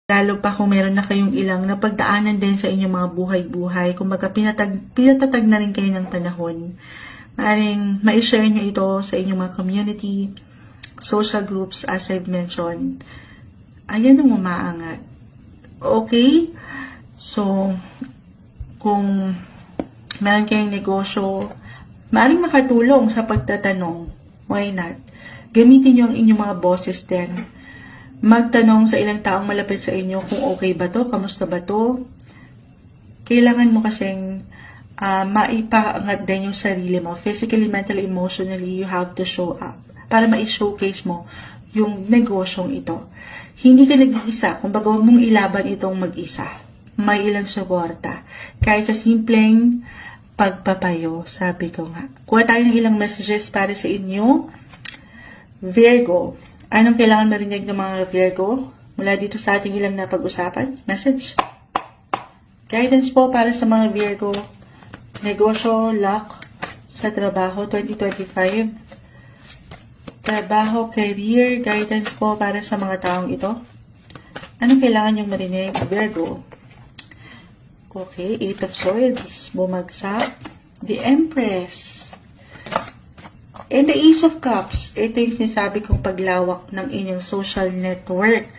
Lalo pa kung meron na kayong ilang napagdaanan din sa inyong mga buhay-buhay. Kumbaga, pinatatag na rin kayo ng panahon. Maaaring ma-share nyo ito sa inyong mga community, social groups, as I've mentioned. Ayan ang umaangat. Okay? So, kung meron kayong negosyo, maaaring makatulong sa pagtatanong. Why not? Gamitin nyo ang inyong mga boses din. Magtanong sa ilang taong malapit sa inyo kung okay ba to, kamusta ba to. Kailangan mo kasing maipaangat din yung sarili mo. Physically, mentally, emotionally, you have to show up para ma-showcase mo yung negosyong ito. Hindi ka nag-iisa. Kung baga, huwag mong ilaban itong mag-isa. May ilang suporta. Kahit sa simpleng pagpapayo, sabi ko nga. Kuha tayo ng ilang messages para sa inyo. Virgo. Anong kailangan marinig ng mga Virgo? Mula dito sa ating ilang napag-usapan? Message. Guidance po para sa mga Virgo. Negosyo, luck, sa trabaho, 2025. Trabaho, career, guidance po para sa mga taong ito. Anong kailangan yung marinig, Virgo? Okay, 8 of Swords, bumagsak. The Empress. And the Ace of Cups, ito yung sinasabi kong paglawak ng inyong social network.